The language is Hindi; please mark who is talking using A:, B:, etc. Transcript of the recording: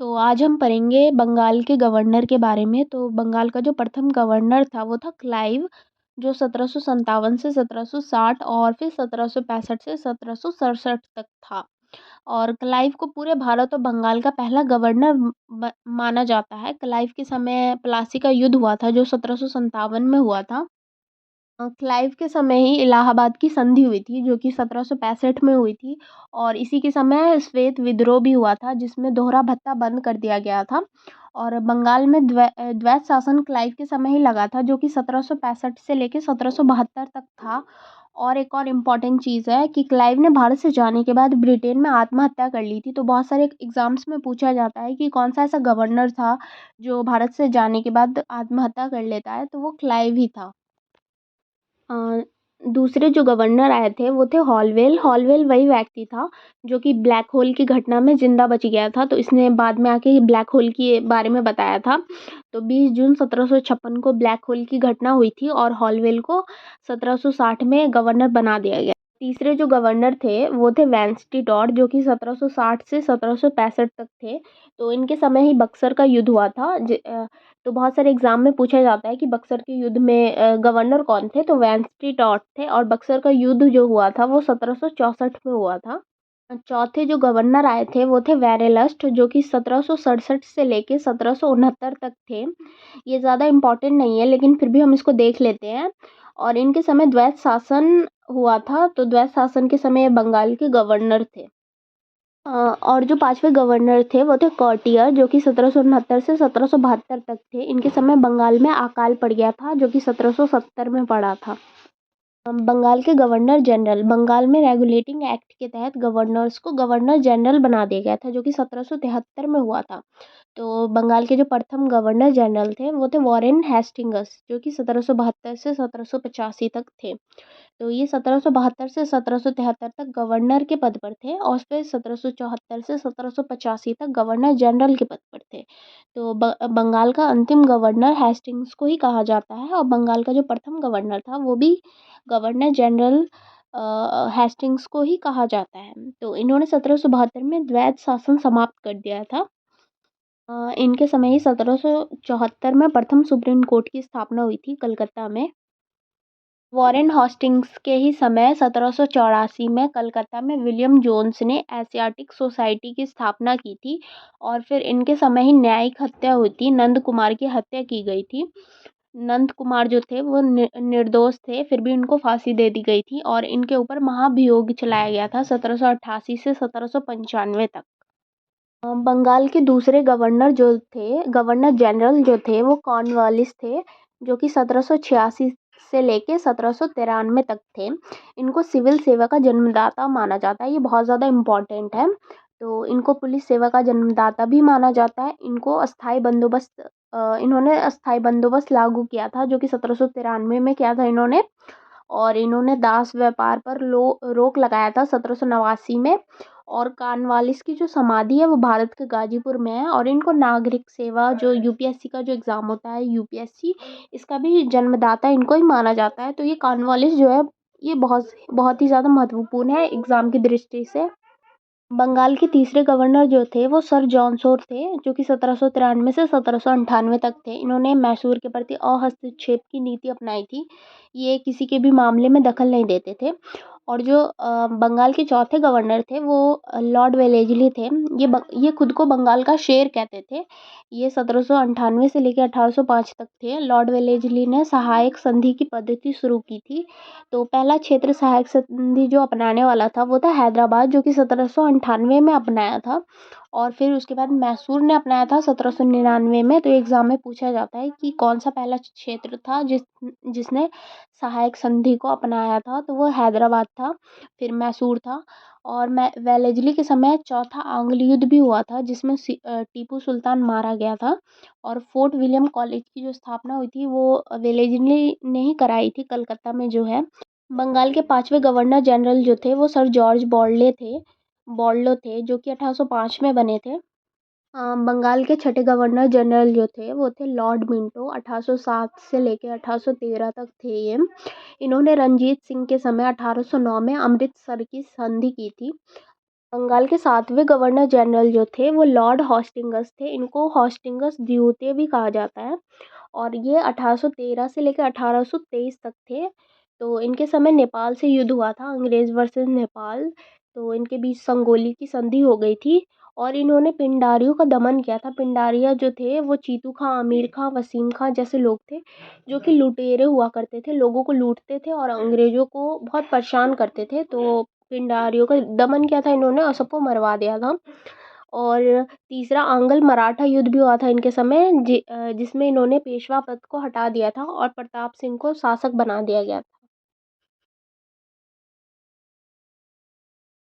A: तो आज हम पढ़ेंगे बंगाल के गवर्नर के बारे में। तो बंगाल का जो प्रथम गवर्नर था वो था क्लाइव, जो 1757 से 1760 और फिर 1765 से 1767 तक था। और क्लाइव को पूरे भारत और बंगाल का पहला गवर्नर माना जाता है। क्लाइव के समय प्लासी का युद्ध हुआ था जो 1757 में हुआ था। क्लाइव के समय ही इलाहाबाद की संधि हुई थी जो कि 1765 में हुई थी। और इसी के समय श्वेत विद्रोह भी हुआ था जिसमें दोहरा भत्ता बंद कर दिया गया था। और बंगाल में द्वैत शासन क्लाइव के समय ही लगा था जो कि 1765 से लेकर 1772 तक था। और एक और इम्पॉर्टेंट चीज़ है कि क्लाइव ने भारत से जाने के बाद ब्रिटेन में आत्महत्या कर ली थी। तो बहुत सारे एग्जाम्स में पूछा जाता है कि कौन सा ऐसा गवर्नर था जो भारत से जाने के बाद आत्महत्या कर लेता है, तो वो क्लाइव ही था। अ, दूसरे जो गवर्नर आए थे वो थे हॉलवेल। हॉलवेल वही व्यक्ति था जो कि ब्लैक होल की घटना में ज़िंदा बच गया था, तो इसने बाद में आके ब्लैक होल के बारे में बताया था। तो 20 जून 1756 को ब्लैक होल की घटना हुई थी और हॉलवेल को 1760 में गवर्नर बना दिया गया। तीसरे जो गवर्नर थे वो थे वेंस्टीटॉड जो कि 1760 से 1765 तक थे। तो इनके समय ही बक्सर का युद्ध हुआ था। तो बहुत सारे एग्जाम में पूछा जाता है कि बक्सर के युद्ध में गवर्नर कौन थे, तो वेंस्टीटॉड थे। और बक्सर का युद्ध जो हुआ था वो 1764 में हुआ था। चौथे जो गवर्नर आए थे वो थे वेरेलस्ट जो कि 1767 से लेके 1769 तक थे। ये ज़्यादा इम्पोर्टेंट नहीं है लेकिन फिर भी हम इसको देख लेते हैं। और इनके समय द्वैत शासन हुआ था, तो द्वैत शासन के समय ये बंगाल के गवर्नर थे। और जो पांचवे गवर्नर थे वो थे कौटियर जो कि 1769 से 1772 तक थे। इनके समय बंगाल में अकाल पड़ गया था जो कि 1770 में पड़ा था। बंगाल के गवर्नर जनरल, बंगाल में रेगुलेटिंग एक्ट के तहत गवर्नर्स को गवर्नर जनरल बना दिया गया था जो कि 1773 में हुआ था। तो बंगाल के जो प्रथम गवर्नर जनरल थे वो थे वॉरेन हेस्टिंग्स जो कि 1772 से 1785 तक थे। तो ये 1772 से 1773 तक गवर्नर के पद पर थे और फिर 1774 से 1785 तक गवर्नर जनरल के पद पर थे। तो बंगाल का अंतिम गवर्नर हेस्टिंग्स को ही कहा जाता है और बंगाल का जो प्रथम गवर्नर था वो भी गवर्नर जनरल हेस्टिंग्स को ही कहा जाता है। तो इन्होंने 1772 में द्वैत शासन समाप्त कर दिया था। इनके समय ही 1774 में प्रथम सुप्रीम कोर्ट की स्थापना हुई थी कलकत्ता में। वॉरेन हॉस्टिंग्स के ही समय 1784 में कलकत्ता में विलियम जोन्स ने एशियाटिक सोसाइटी की स्थापना की थी। और फिर इनके समय ही न्यायिक हत्या हुई थी, नंद कुमार की हत्या की गई थी। नंद कुमार जो थे वो निर्दोष थे, फिर भी उनको फांसी दे दी गई थी और इनके ऊपर महाभियोग चलाया गया था 1788 से 1795 तक। बंगाल के दूसरे गवर्नर जो थे, गवर्नर जनरल जो थे वो कॉर्नवालिस थे जो कि 1786 से लेके 1793 तक थे। इनको सिविल सेवा का जन्मदाता माना जाता है, ये बहुत ज़्यादा इम्पोर्टेंट है। तो इनको पुलिस सेवा का जन्मदाता भी माना जाता है। इन्होंने अस्थाई बंदोबस्त लागू किया था जो कि 1793 में किया था इन्होंने। और इन्होंने दास व्यापार पर रोक लगाया था 1789 में। और कानवालिस की जो समाधि है वो भारत के गाजीपुर में है। और इनको नागरिक सेवा जो यूपीएससी का जो एग्ज़ाम होता है यूपीएससी, इसका भी जन्मदाता इनको ही माना जाता है। तो ये कानवालिस जो है ये बहुत बहुत ही ज़्यादा महत्वपूर्ण है एग्ज़ाम की दृष्टि से। बंगाल के तीसरे गवर्नर जो थे वो सर जॉन शोर थे जो कि 1793 से 1798 तक थे। इन्होंने मैसूर के प्रति अहस्तक्षेप की नीति अपनाई थी। ये किसी के भी मामले में दखल नहीं देते थे। और जो बंगाल के चौथे गवर्नर थे वो लॉर्ड वेलेजली थे। ये खुद को बंगाल का शेर कहते थे। ये 1798 से लेकर 1805 तक थे। लॉर्ड वेलेजली ने सहायक संधि की पद्धति शुरू की थी। तो पहला क्षेत्र सहायक संधि जो अपनाने वाला था वो था हैदराबाद जो कि 1798 में अपनाया था। और फिर उसके बाद मैसूर ने अपनाया था 1799 में। तो एग्ज़ाम में पूछा जाता है कि कौन सा पहला क्षेत्र था जिसने सहायक संधि को अपनाया था, तो वो हैदराबाद था, फिर मैसूर था। और वेलेजली के समय चौथा आंग्ल युद्ध भी हुआ था जिसमें टीपू सुल्तान मारा गया था। और फोर्ट विलियम कॉलेज की जो स्थापना हुई थी वो वेलेजली ने ही कराई थी कलकत्ता में जो है। बंगाल के पांचवें गवर्नर जनरल जो थे वो सर जॉर्ज बॉर्डलो थे जो कि 1805 में बने थे। बंगाल के छठे गवर्नर जनरल जो थे वो थे लॉर्ड मिंटो, 1807 से लेकर 1813 तक थे ये। इन्होंने रंजीत सिंह के समय 1809 में अमृतसर की संधि की थी। बंगाल के 7वें गवर्नर जनरल जो थे वो लॉर्ड हॉस्टिंगस थे। इनको हॉस्टिंगस द्वितीय भी कहा जाता है और ये 1813 से लेकर 1823 तक थे। तो इनके समय नेपाल से युद्ध हुआ था, अंग्रेज़ वर्सेस नेपाल। तो इनके बीच संगोली की संधि हो गई थी और इन्होंने पिंडारियों का दमन किया था। पिंडारिया जो थे वो चीतू खां, आमिर खां, वसीम खां जैसे लोग थे जो कि लुटेरे हुआ करते थे, लोगों को लूटते थे और अंग्रेज़ों को बहुत परेशान करते थे। तो पिंडारियों का दमन किया था इन्होंने और सबको मरवा दिया था। और तीसरा आंग्ल मराठा युद्ध भी हुआ था इनके समय जिसमें इन्होंने पेशवा पद को हटा दिया था और प्रताप सिंह को शासक बना दिया गया था।